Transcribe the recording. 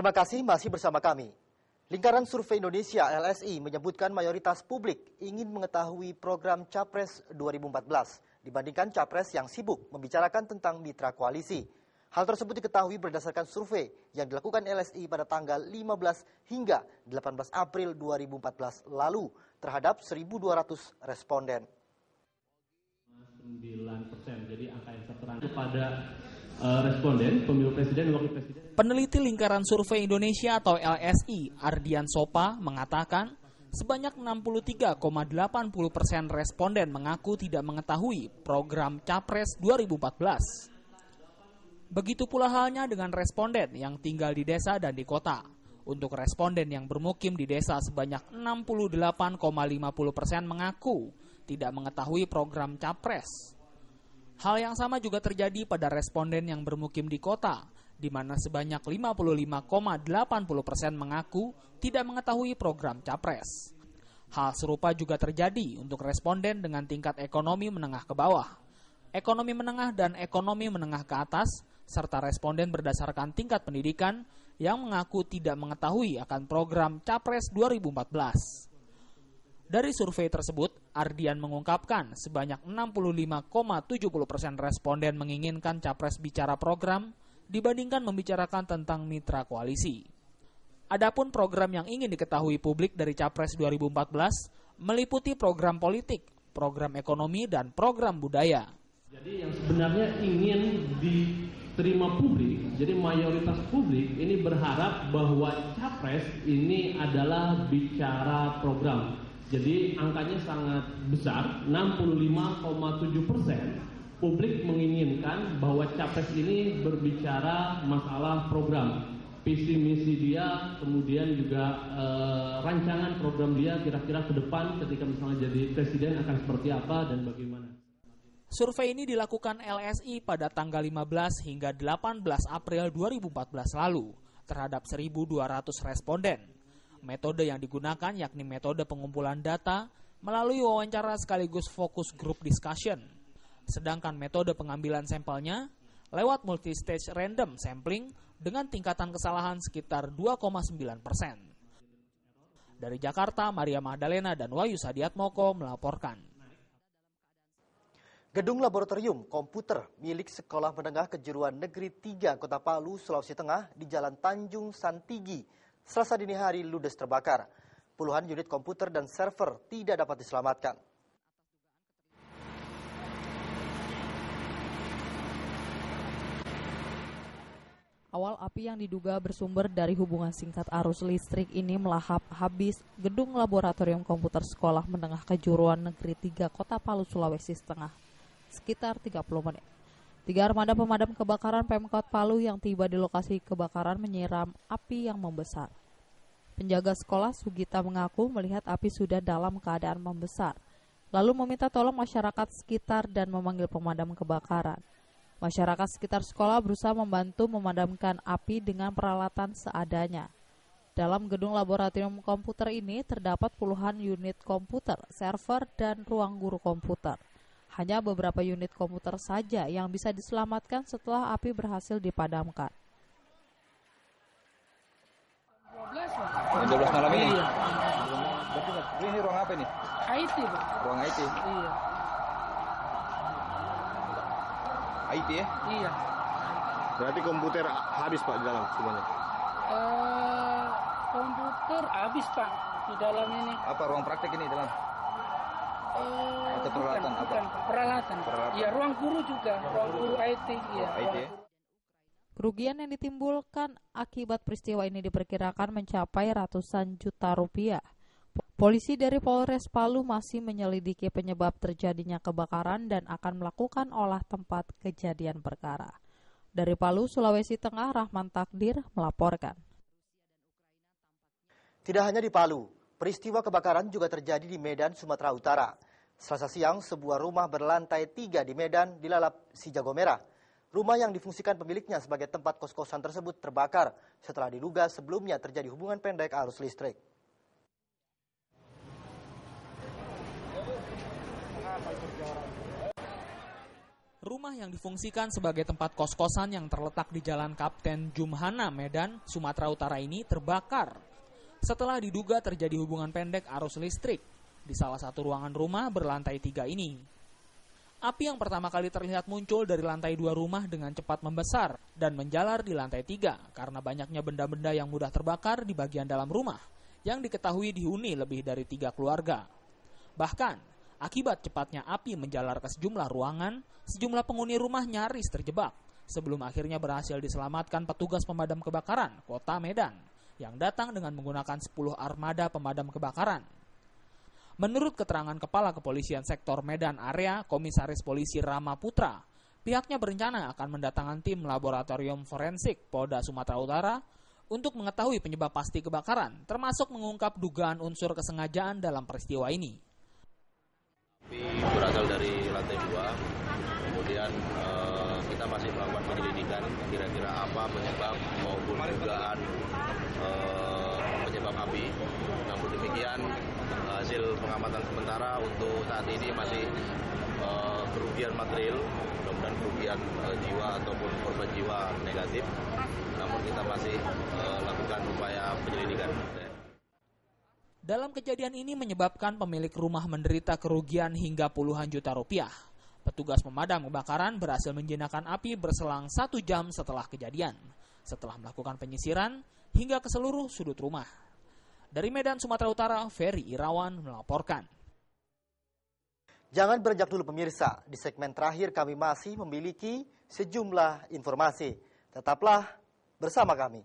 Terima kasih masih bersama kami. Lingkaran Survei Indonesia LSI menyebutkan mayoritas publik ingin mengetahui program Capres 2014 dibandingkan Capres yang sibuk membicarakan tentang mitra koalisi. Hal tersebut diketahui berdasarkan survei yang dilakukan LSI pada tanggal 15 hingga 18 April 2014 lalu terhadap 1.200 responden. 9%, jadi angka yang tertera kepada responden pemilu presiden dan wakil presiden. Peneliti Lingkaran Survei Indonesia atau LSI, Ardian Sopa, mengatakan sebanyak 63,80% responden mengaku tidak mengetahui program Capres 2014. Begitu pula halnya dengan responden yang tinggal di desa dan di kota. Untuk responden yang bermukim di desa sebanyak 68,50% mengaku tidak mengetahui program Capres. Hal yang sama juga terjadi pada responden yang bermukim di kota, di mana sebanyak 55,80% mengaku tidak mengetahui program Capres. Hal serupa juga terjadi untuk responden dengan tingkat ekonomi menengah ke bawah, ekonomi menengah dan ekonomi menengah ke atas, serta responden berdasarkan tingkat pendidikan yang mengaku tidak mengetahui akan program Capres 2014. Dari survei tersebut, Ardian mengungkapkan sebanyak 65,70% responden menginginkan Capres bicara program dibandingkan membicarakan tentang mitra koalisi. Adapun program yang ingin diketahui publik dari Capres 2014 meliputi program politik, program ekonomi, dan program budaya. Jadi yang sebenarnya ingin diterima publik, jadi mayoritas publik ini berharap bahwa Capres ini adalah bicara program. Jadi angkanya sangat besar, 65,7%. Publik menginginkan bahwa Capres ini berbicara masalah program, visi misi dia, kemudian juga rancangan program dia kira-kira ke depan ketika misalnya jadi presiden akan seperti apa dan bagaimana. Survei ini dilakukan LSI pada tanggal 15 hingga 18 April 2014 lalu terhadap 1.200 responden. Metode yang digunakan yakni metode pengumpulan data melalui wawancara sekaligus fokus group discussion. Sedangkan metode pengambilan sampelnya lewat multistage random sampling dengan tingkatan kesalahan sekitar 2,9%. Dari Jakarta, Maria Magdalena dan Wahyu Sadiatmoko melaporkan. Gedung laboratorium komputer milik Sekolah Menengah Kejuruan Negeri 3 Kota Palu, Sulawesi Tengah di Jalan Tanjung Santigi, Selasa dini hari ludes terbakar. Puluhan unit komputer dan server tidak dapat diselamatkan. Awal api yang diduga bersumber dari hubungan singkat arus listrik ini melahap habis gedung laboratorium komputer Sekolah Menengah Kejuruan Negeri 3 Kota Palu, Sulawesi Tengah, sekitar 30 menit. 3 armada pemadam kebakaran Pemkot Palu yang tiba di lokasi kebakaran menyiram api yang membesar. Penjaga sekolah Sugita mengaku melihat api sudah dalam keadaan membesar, lalu meminta tolong masyarakat sekitar dan memanggil pemadam kebakaran. Masyarakat sekitar sekolah berusaha membantu memadamkan api dengan peralatan seadanya. Dalam gedung laboratorium komputer ini terdapat puluhan unit komputer, server, dan ruang guru komputer. Hanya beberapa unit komputer saja yang bisa diselamatkan setelah api berhasil dipadamkan. 12 malam ini? Iya. Ini ruang apa ini? IT, Pak. Ruang IT? Iya. IT ya? Iya. Berarti komputer habis Pak di dalam semuanya? Komputer habis Pak di dalam ini. Apa ruang praktek ini dalam? Atau peralatan apa? Bukan, peralatan. Iya, ruang guru juga, ruang guru IT. Iya. IT ya? Kerugian yang ditimbulkan akibat peristiwa ini diperkirakan mencapai ratusan juta rupiah. Polisi dari Polres Palu masih menyelidiki penyebab terjadinya kebakaran dan akan melakukan olah tempat kejadian perkara. Dari Palu, Sulawesi Tengah, Rahman Takdir melaporkan. Tidak hanya di Palu, peristiwa kebakaran juga terjadi di Medan, Sumatera Utara. Selasa siang, sebuah rumah berlantai 3 di Medan dilalap si jago merah. Rumah yang difungsikan pemiliknya sebagai tempat kos-kosan tersebut terbakar setelah diduga sebelumnya terjadi hubungan pendek arus listrik. Rumah yang difungsikan sebagai tempat kos-kosan yang terletak di Jalan Kapten Jumhana, Medan, Sumatera Utara ini terbakar setelah diduga terjadi hubungan pendek arus listrik di salah satu ruangan rumah berlantai 3 ini. Api yang pertama kali terlihat muncul dari lantai 2 rumah dengan cepat membesar dan menjalar di lantai 3 karena banyaknya benda-benda yang mudah terbakar di bagian dalam rumah yang diketahui dihuni lebih dari 3 keluarga. Bahkan, akibat cepatnya api menjalar ke sejumlah ruangan, sejumlah penghuni rumah nyaris terjebak sebelum akhirnya berhasil diselamatkan petugas pemadam kebakaran Kota Medan yang datang dengan menggunakan 10 armada pemadam kebakaran. Menurut keterangan Kepala Kepolisian Sektor Medan Area, Komisaris Polisi Rama Putra, pihaknya berencana akan mendatangkan tim laboratorium forensik Polda Sumatera Utara untuk mengetahui penyebab pasti kebakaran, termasuk mengungkap dugaan unsur kesengajaan dalam peristiwa ini. Api berasal dari lantai 2, kemudian kita masih melakukan penyelidikan kira-kira apa penyebab maupun dugaan penyebab api. Namun demikian hasil pengamatan sementara untuk saat ini masih kerugian material, mudah-mudahan kerugian jiwa ataupun korban jiwa negatif. Namun kita masih lakukan upaya penyelidikan. Dalam kejadian ini menyebabkan pemilik rumah menderita kerugian hingga puluhan juta rupiah. Petugas pemadam kebakaran berhasil menjinakkan api berselang 1 jam setelah kejadian, setelah melakukan penyisiran hingga ke seluruh sudut rumah. Dari Medan, Sumatera Utara, Ferry Irawan melaporkan. Jangan beranjak dulu pemirsa, di segmen terakhir kami masih memiliki sejumlah informasi. Tetaplah bersama kami.